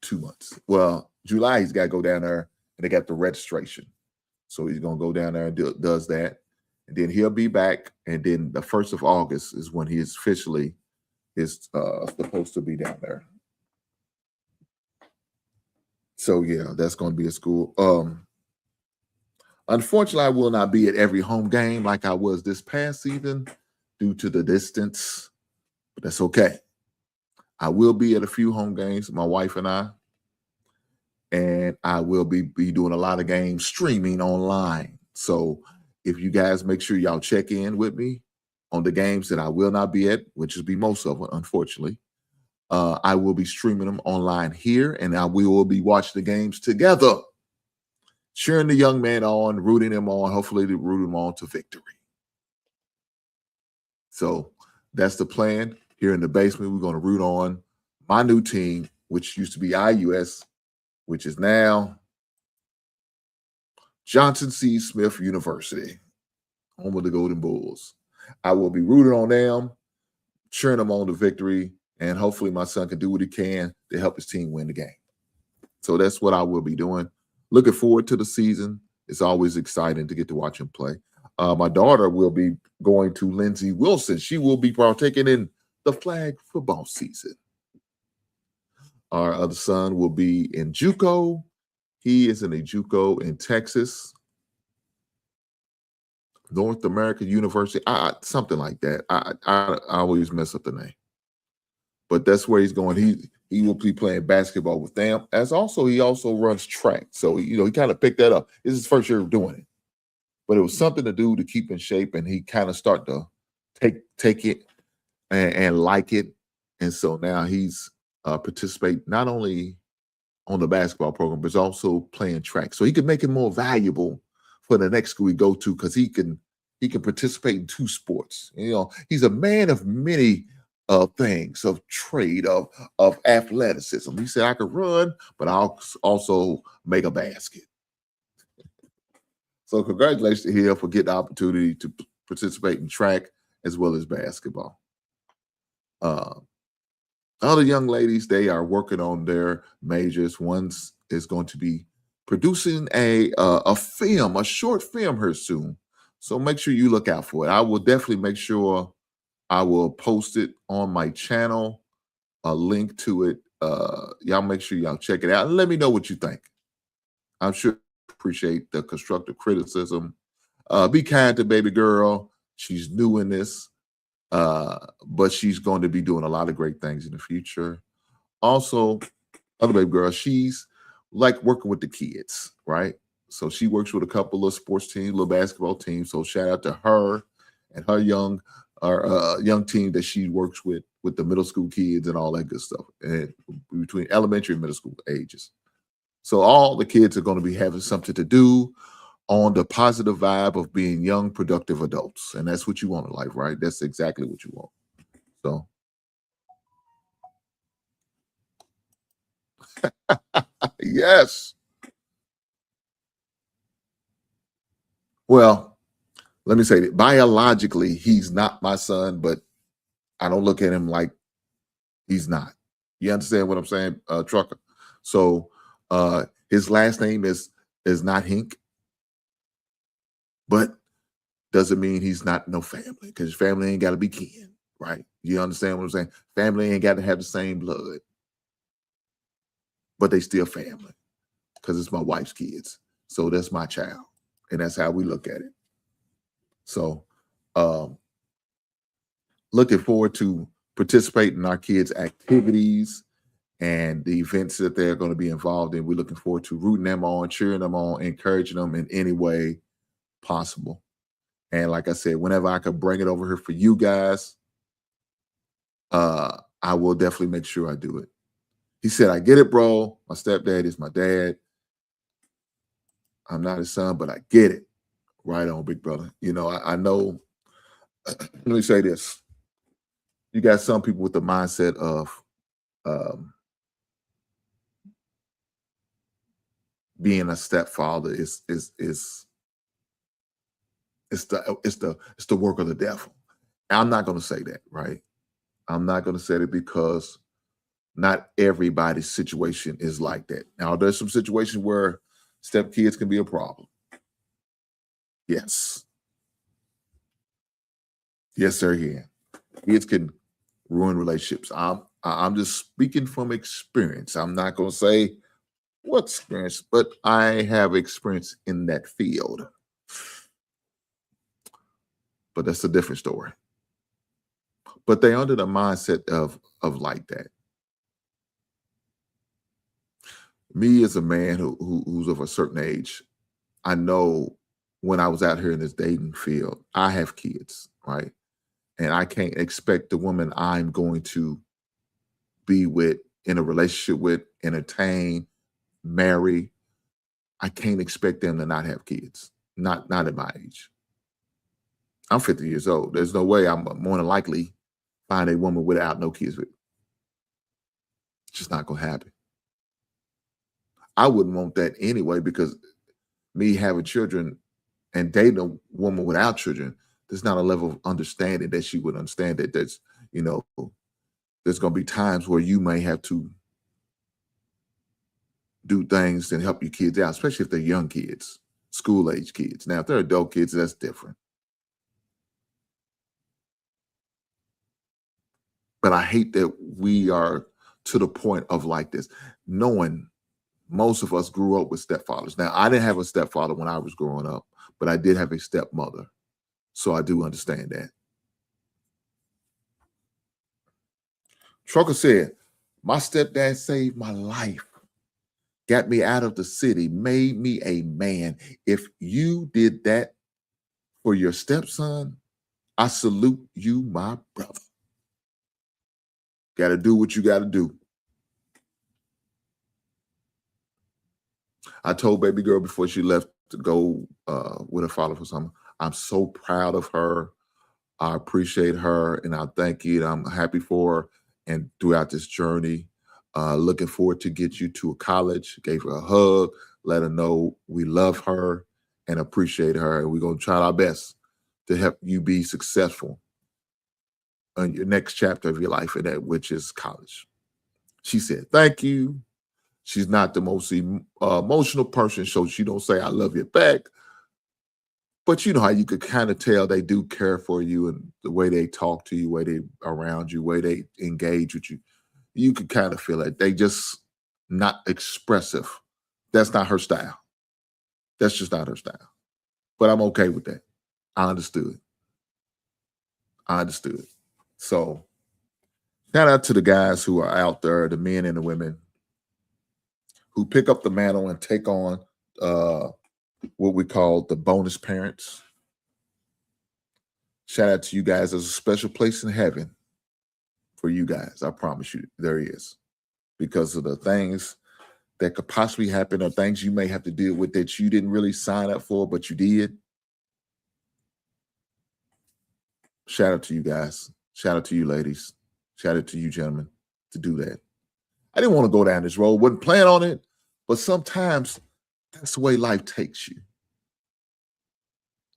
2 months. Well, July, he's got to go down there, and they got the registration. So he's going to go down there and does that. And then he'll be back. And then the 1st of August is when he is officially supposed to be down there. So, yeah, that's going to be a school. Unfortunately, I will not be at every home game like I was this past season due to the distance, but that's okay. I will be at a few home games, my wife and I will be doing a lot of games streaming online. So if you guys make sure y'all check in with me on the games that I will not be at, which will be most of them, unfortunately, I will be streaming them online here, and we will be watching the games together, cheering the young man on, rooting him on, hopefully to root him on to victory. So that's the plan. Here in the basement, we're going to root on my new team, which used to be IUS, which is now Johnson C. Smith University, home of the Golden Bulls. I will be rooting on them, cheering them on to victory, and hopefully my son can do what he can to help his team win the game. So that's what I will be doing. Looking forward to the season. It's always exciting to get to watch him play. My daughter will be going to Lindsey Wilson. She will be partaking in the flag football season. Our other son will be in JUCO. He is in a JUCO in Texas, North American University, something like that. I always mess up the name, but that's where he's going. He will be playing basketball with them. He also runs track, so he kind of picked that up. This is his first year doing it. But it was something to do to keep in shape, and he kind of start to take it and like it. And so now he's participate not only on the basketball program, but also playing track. So he can make it more valuable for the next school we go to, because he can participate in 2 sports. He's a man of many things, of trade, of athleticism. He said, I could run, but I'll also make a basket. So congratulations to him for getting the opportunity to participate in track as well as basketball. Other young ladies, they are working on their majors. One is going to be producing a film, a short film here soon. So make sure you look out for it. I will definitely make sure I will post it on my channel, a link to it. Y'all make sure y'all check it out and let me know what you think. I'm sure you appreciate the constructive criticism. Be kind to baby girl. She's new in this, but she's going to be doing a lot of great things in the future. Also, other baby girl, she's like working with the kids, right? So she works with a couple of sports teams, little basketball teams. So shout out to her and her young team that she works with the middle school kids and all that good stuff, and between elementary and middle school ages. So all the kids are going to be having something to do on the positive vibe of being young, productive adults. And that's what you want in life, right? That's exactly what you want. So yes. Well, let me say that biologically, he's not my son, but I don't look at him like he's not. You understand what I'm saying, Trucker? So his last name is not Hink, but doesn't mean he's not no family, because family ain't got to be kin, right? You understand what I'm saying? Family ain't got to have the same blood, but they still family because it's my wife's kids. So that's my child, and that's how we look at it. So looking forward to participating in our kids' activities and the events that they're going to be involved in. We're looking forward to rooting them on, cheering them on, encouraging them in any way possible. And like I said, whenever I could bring it over here for you guys, I will definitely make sure I do it. He said, I get it, bro. My stepdad is my dad. I'm not his son, but I get it. Right on, big brother. You know, I know, let me say this. You got some people with the mindset of being a stepfather is the work of the devil. I'm not going to say that, right? I'm not going to say it because not everybody's situation is like that. Now, there's some situations where stepkids can be a problem. Yes. Yes, sir, yeah. Kids can ruin relationships. I'm just speaking from experience. I'm not going to say what experience, but I have experience in that field. But that's a different story. But they're under the mindset of like that. Me as a man who's of a certain age, I know when I was out here in this dating field, I have kids, right? And I can't expect the woman I'm going to be with, in a relationship with, entertain, marry. I can't expect them to not have kids, not at my age. I'm 50 years old. There's no way I'm more than likely find a woman without no kids with. It's just not going to happen. I wouldn't want that anyway, because me having children and dating a woman without children, there's not a level of understanding that she would understand that there's going to be times where you may have to do things and help your kids out, especially if they're young kids, school age kids. Now, if they're adult kids, that's different. But I hate that we are to the point of like this, knowing most of us grew up with stepfathers. Now, I didn't have a stepfather when I was growing up, but I did have a stepmother. So I do understand that. Trucker said, my stepdad saved my life, got me out of the city, made me a man. If you did that for your stepson, I salute you, my brother. Got to do what you got to do. I told baby girl before she left to go with her father for summer, I'm so proud of her. I appreciate her, and I thank you. I'm happy for her and throughout this journey. Looking forward to get you to a college. Gave her a hug, let her know we love her and appreciate her. And we're going to try our best to help you be successful in your next chapter of your life, and that which is college. She said, thank you. She's not the most emotional person, so she don't say I love you back. But you know how you could kind of tell they do care for you, and the way they talk to you, the way they around you, the way they engage with you. You could kind of feel it. They just not expressive. That's not her style. That's just not her style. But I'm okay with that. I understood. So shout out to the guys who are out there, the men and the women, who pick up the mantle and take on what we call the bonus parents. Shout out to you guys. There's a special place in heaven for you guys. I promise you there is. Because of the things that could possibly happen, or things you may have to deal with that you didn't really sign up for, but you did. Shout out to you guys. Shout out to you ladies. Shout out to you gentlemen to do that. I didn't want to go down this road. Wasn't planning on it, but sometimes that's the way life takes you.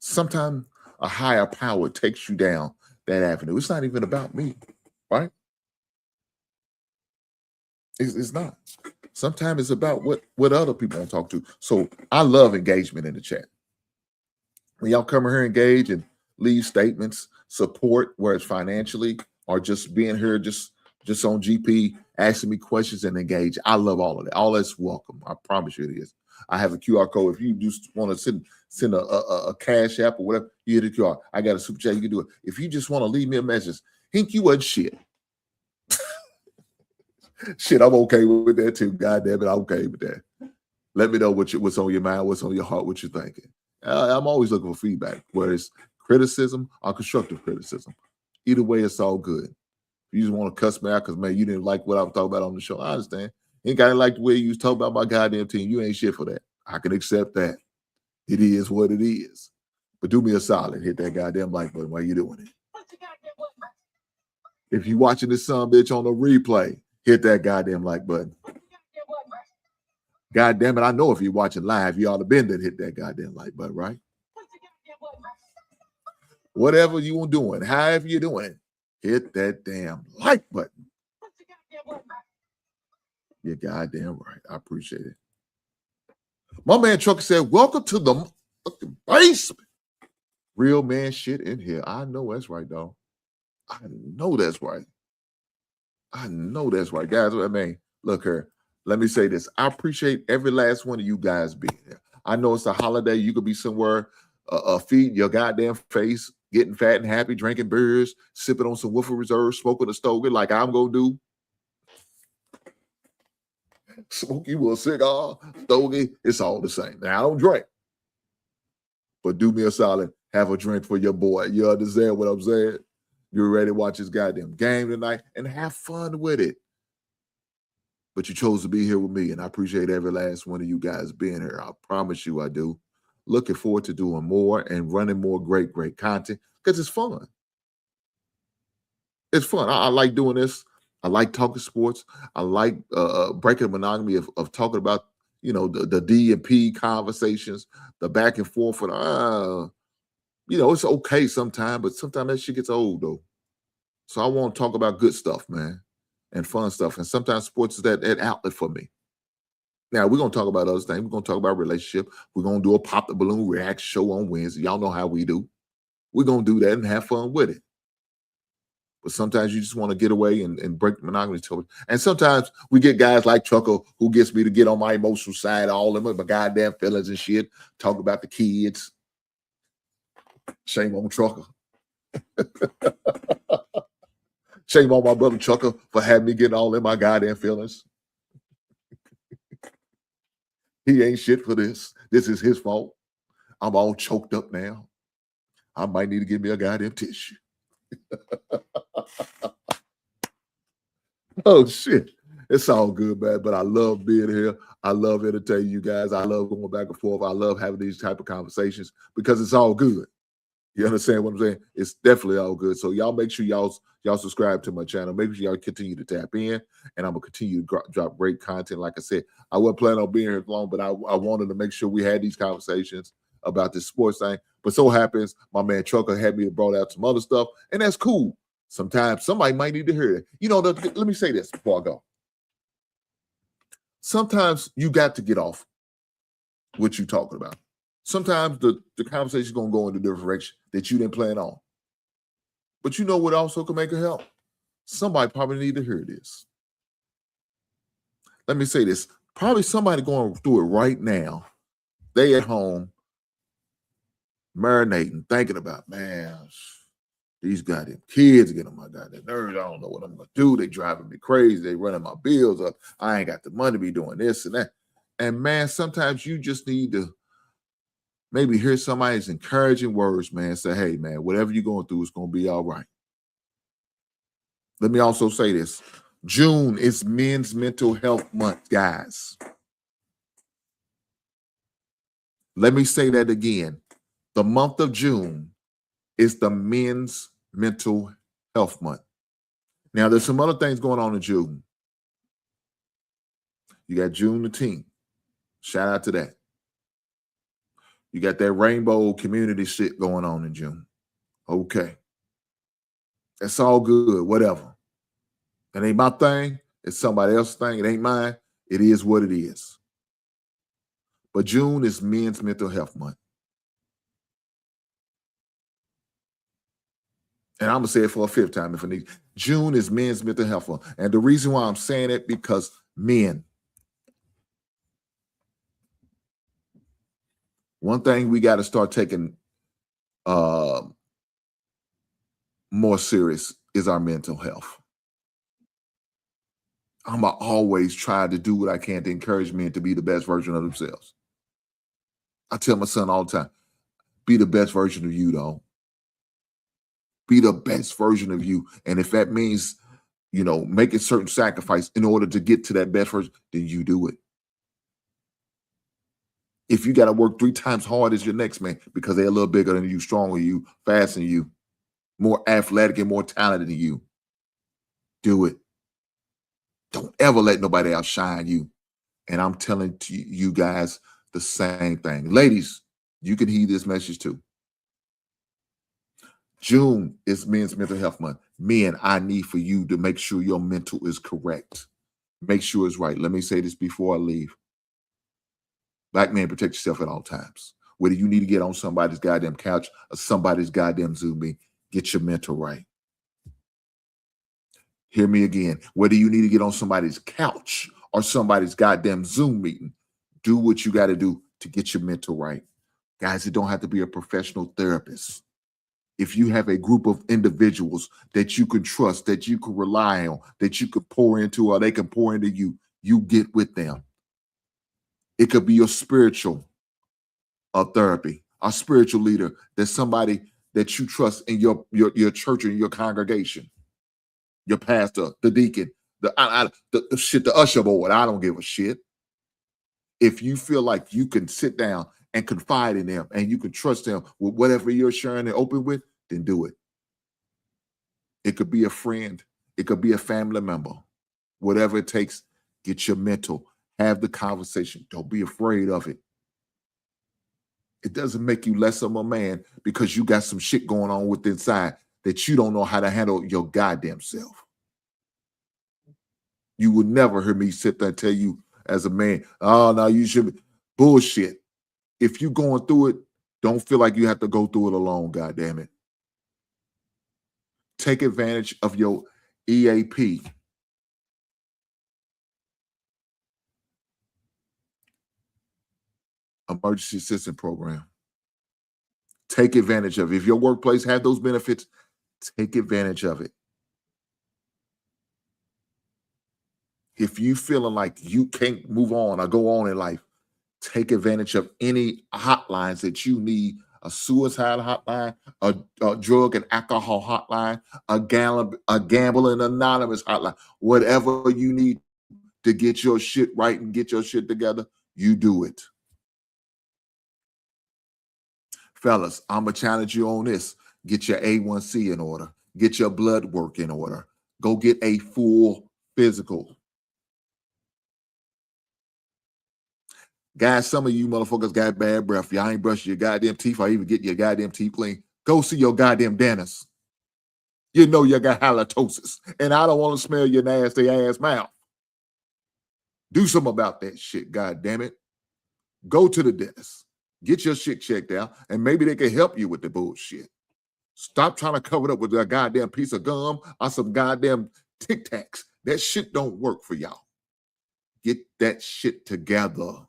Sometimes a higher power takes you down that avenue. It's not even about me, right? It's not. Sometimes it's about what other people want to talk to. So I love engagement in the chat. When y'all come here, engage and leave statements, support, whether it's financially or just being here, just on GP, asking me questions and engage. I love all of that. All that's welcome. I promise you it is. I have a QR code. If you just want to send a cash app or whatever, you hit the QR. I got a super chat. You can do it. If you just want to leave me a message, Hink, you wasn't shit. Shit, I'm okay with that too. God damn it, I'm okay with that. Let me know what's on your mind, what's on your heart, what you're thinking. I'm always looking for feedback, whether it's criticism or constructive criticism. Either way, it's all good. If you just want to cuss me out because, man, you didn't like what I was talking about on the show, I understand. Ain't got to like the way you was talking about my goddamn team. You ain't shit for that. I can accept that. It is what it is. But do me a solid. Hit that goddamn like button while you're doing it. If you're watching this son bitch on the replay, hit that goddamn like button. God damn it, I know if you're watching live, you ought to been there hit that goddamn like button, right? Whatever you doing, however you're doing it, hit that damn like button. You're goddamn right. I appreciate it. My man Trucker said, welcome to the basement. Real man shit in here. I know that's right, dog. I know that's right. Guys, I mean, look here. Let me say this. I appreciate every last one of you guys being here. I know it's a holiday. You could be somewhere feeding your goddamn face, getting fat and happy, drinking beers, sipping on some Woodford Reserve, smoking a stogie like I'm going to do. Smoke you a cigar, stogie, it's all the same. Now, I don't drink. But do me a solid. Have a drink for your boy. You understand what I'm saying? You're ready to watch this goddamn game tonight and have fun with it. But you chose to be here with me, and I appreciate every last one of you guys being here. I promise you I do. Looking forward to doing more and running more great content because it's fun. It's fun. I like doing this. I like talking sports. I like breaking the monogamy of talking about, the D and P conversations, the back and forth. And, it's okay sometimes, but sometimes that shit gets old, though. So I want to talk about good stuff, man, and fun stuff. And sometimes sports is that outlet for me. Now, we're going to talk about other things. We're going to talk about relationship. We're going to do a Pop the Balloon reaction show on Wednesday. Y'all know how we do. We're going to do that and have fun with it. But sometimes you just want to get away and break the monogamy. And sometimes we get guys like Trucker who gets me to get on my emotional side, all of them, my goddamn feelings and shit, talk about the kids. Shame on Trucker. Shame on my brother Trucker for having me getting all in my goddamn feelings. He ain't shit for this. This is his fault. I'm all choked up now. I might need to give me a goddamn tissue. Oh, shit. It's all good, man. But I love being here. I love entertaining you guys. I love going back and forth. I love having these type of conversations because it's all good. You understand what I'm saying? It's definitely all good. So y'all make sure y'all subscribe to my channel. Make sure y'all continue to tap in, and I'm going to continue to drop great content. Like I said, I wasn't planning on being here long, but I wanted to make sure we had these conversations about this sports thing. But so happens my man Trucker had me to brought out some other stuff, and that's cool. Sometimes somebody might need to hear it. Let me say this before I go. Sometimes you got to get off what you're talking about. Sometimes the conversation is going to go in a different direction that you didn't plan on. But you know what also can make it help? Somebody probably need to hear this. Let me say this. Probably somebody going through it right now. They at home marinating, thinking about, man, these goddamn kids get on my goddamn nerves. I don't know what I'm going to do. They driving me crazy. They running my bills up. I ain't got the money to be doing this and that. And man, sometimes you just need to maybe hear somebody's encouraging words, man. Say, hey, man, whatever you're going through, it's going to be all right. Let me also say this. June is Men's Mental Health Month, guys. Let me say that again. The month of June is the Men's Mental Health Month. Now, there's some other things going on in June. You got June the 10th. Shout out to that. You got that rainbow community shit going on in June. Okay. That's all good, whatever. It ain't my thing. It's somebody else's thing. It ain't mine. It is what it is. But June is Men's Mental Health Month. And I'm going to say it for a fifth time if I need. June is Men's Mental Health Month. And the reason why I'm saying it, because men. One thing we got to start taking more serious is our mental health. I'm going to always try to do what I can to encourage men to be the best version of themselves. I tell my son all the time, be the best version of you, though. Be the best version of you. And if that means, making certain sacrifice in order to get to that best version, then you do it. If you got to work 3 times hard as your next man because they're a little bigger than you, stronger than you, faster than you, more athletic and more talented than you, do it. Don't ever let nobody outshine you. And I'm telling you guys the same thing. Ladies, you can heed this message too. June is Men's Mental Health Month. Men, I need for you to make sure your mental is correct. Make sure it's right. Let me say this before I leave. Black men, protect yourself at all times. Whether you need to get on somebody's goddamn couch or somebody's goddamn Zoom meeting, get your mental right. Hear me again. Whether you need to get on somebody's couch or somebody's goddamn Zoom meeting, do what you got to do to get your mental right. Guys, it don't have to be a professional therapist. If you have a group of individuals that you can trust, that you can rely on, that you can pour into or they can pour into you, you get with them. It could be your spiritual therapy, a spiritual leader. There's somebody that you trust in your church or your congregation. Your pastor, the deacon, the usher board. I don't give a shit. If you feel like you can sit down and confide in them and you can trust them with whatever you're sharing and open with, then do it. It could be a friend. It could be a family member. Whatever it takes, get your mental. Have the conversation. Don't be afraid of it. It doesn't make you less of a man because you got some shit going on with inside that you don't know how to handle your goddamn self. You would never hear me sit there and tell you as a man, oh, no, you should be. Bullshit. If you're going through it, don't feel like you have to go through it alone, goddamn it. Take advantage of your EAP. Emergency Assistance Program. Take advantage of it. If your workplace has those benefits, take advantage of it. If you feeling like you can't move on or go on in life, take advantage of any hotlines that you need. A suicide hotline, a drug and alcohol hotline, a gambling anonymous hotline. Whatever you need to get your shit right and get your shit together, you do it. Fellas, I'm going to challenge you on this. Get your A1C in order. Get your blood work in order. Go get a full physical. Guys, some of you motherfuckers got bad breath. Y'all ain't brushing your goddamn teeth or even getting your goddamn teeth clean. Go see your goddamn dentist. You know you got halitosis. And I don't want to smell your nasty ass mouth. Do something about that shit, goddamn it. Go to the dentist. Get your shit checked out, and maybe they can help you with the bullshit. Stop trying to cover it up with a goddamn piece of gum or some goddamn Tic Tacs. That shit don't work for y'all. Get that shit together.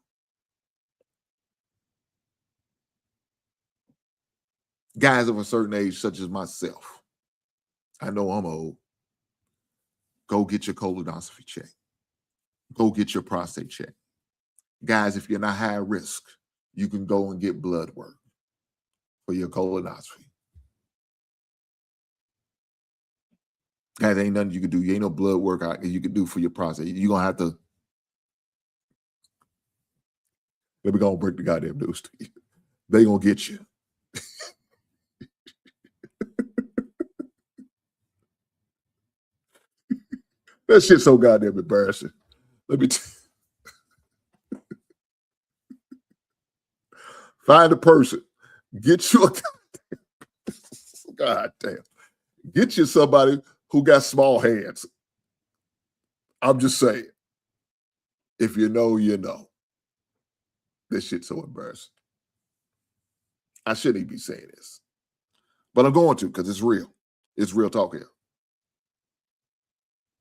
Guys of a certain age, such as myself, I know I'm old. Go get your colonoscopy check. Go get your prostate check. Guys, if you're not high risk, you can go and get blood work for your colonoscopy. Guys, ain't nothing you can do. You ain't no blood work you can do for your prostate. You're going to have to. Let me go and break the goddamn news to you. They going to get you. That shit's so goddamn embarrassing. Let me find a person. Get you a goddamn. Get you somebody who got small hands. I'm just saying. If you know, you know. This shit's so embarrassing. I shouldn't even be saying this. But I'm going to because it's real. It's real talk here.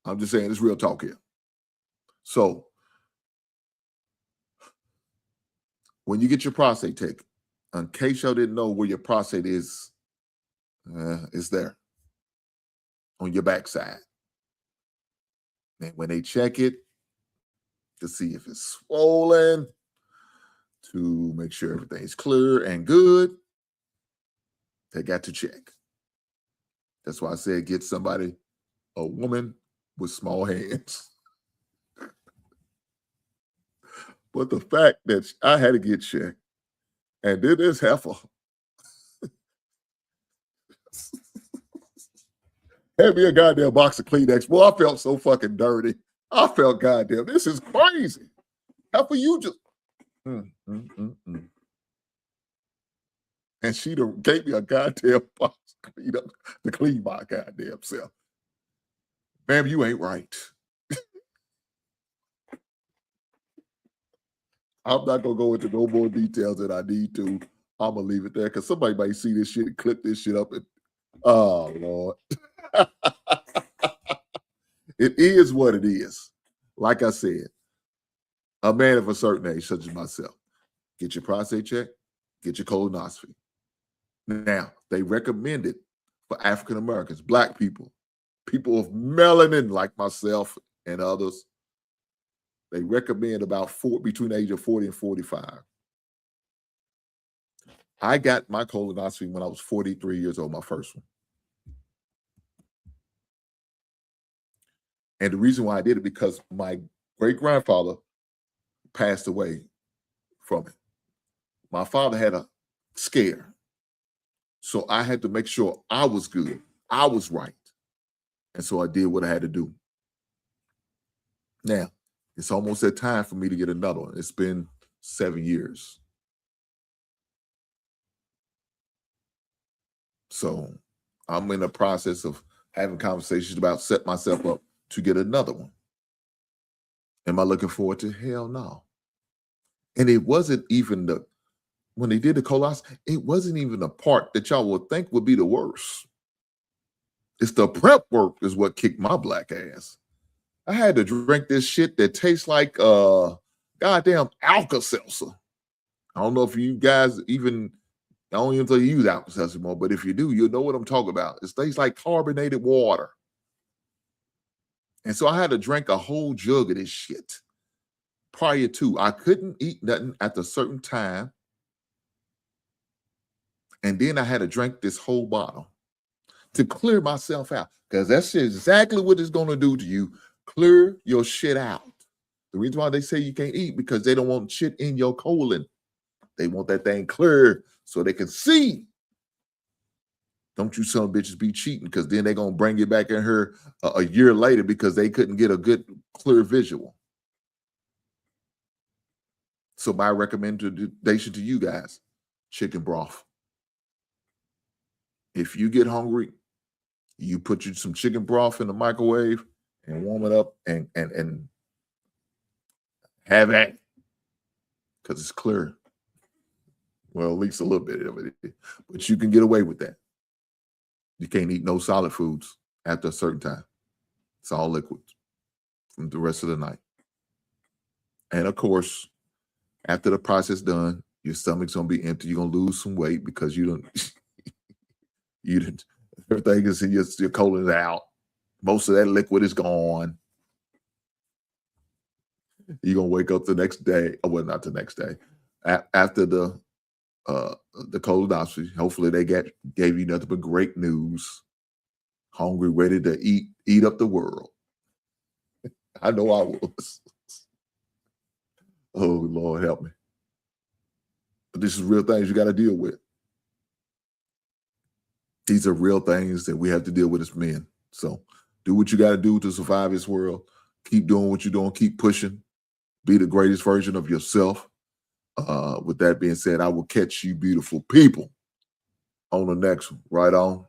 I'm just saying it's real talk here. So, when you get your prostate taken, in case y'all didn't know where your prostate is, it's there on your backside. And when they check it to see if it's swollen, to make sure everything's clear and good, they got to check. That's why I said get somebody, a woman with small hands. But the fact that I had to get checked, and then this heifer had me a goddamn box of Kleenex. Boy, I felt so fucking dirty. I felt goddamn, this is crazy. Heifer, you just... And she gave me a goddamn box to clean my goddamn self. Ma'am, you ain't right. I'm not going to go into no more details than I need to. I'm going to leave it there because somebody might see this shit and clip this shit up. And, oh, Lord. It is what it is. Like I said, a man of a certain age, such as myself, get your prostate check, get your colonoscopy. Now, they recommend it for African Americans, Black people, people of melanin like myself and others. They recommend between the age of 40 and 45. I got my colonoscopy when I was 43 years old, my first one. And the reason why I did it because my great-grandfather passed away from it. My father had a scare. So I had to make sure I was good. I was right. And so I did what I had to do. Now, it's almost that time for me to get another one. It's been 7 years. So I'm in the process of having conversations about set myself up to get another one. Am I looking forward to? Hell no. And it wasn't even when they did the colonoscopy, it wasn't even the part that y'all would think would be the worst. It's the prep work is what kicked my black ass. I had to drink this shit that tastes like goddamn Alka-Seltzer. I don't know if you guys I don't even think you use Alka-Seltzer anymore, but if you do, you'll know what I'm talking about. It tastes like carbonated water. And so I had to drink a whole jug of this shit prior to. I couldn't eat nothing at a certain time. And then I had to drink this whole bottle to clear myself out. Because that's exactly what it's going to do to you. Clear your shit out. The reason why they say you can't eat because they don't want shit in your colon. They want that thing clear so they can see. Don't you son of bitches be cheating because then they're going to bring you back in here a year later because they couldn't get a good, clear visual. So my recommendation to you guys, chicken broth. If you get hungry, you put some chicken broth in the microwave and warm it up and have that because it's clear. Well, at least a little bit of it. But you can get away with that. You can't eat no solid foods after a certain time. It's all liquids from the rest of the night. And of course, after the process done, your stomach's gonna be empty. You're gonna lose some weight because you didn't everything is in your colon is out. Most of that liquid is gone. You're gonna wake up the next day. Oh, well, not the next day. After the colonoscopy, hopefully they gave you nothing but great news. Hungry, ready to eat up the world. I know I was. Oh, Lord help me. But this is real things you got to deal with. These are real things that we have to deal with as men. So do what you got to do to survive this world. Keep doing what you're doing. Keep pushing. Be the greatest version of yourself. With that being said, I will catch you beautiful people on the next one. Right on.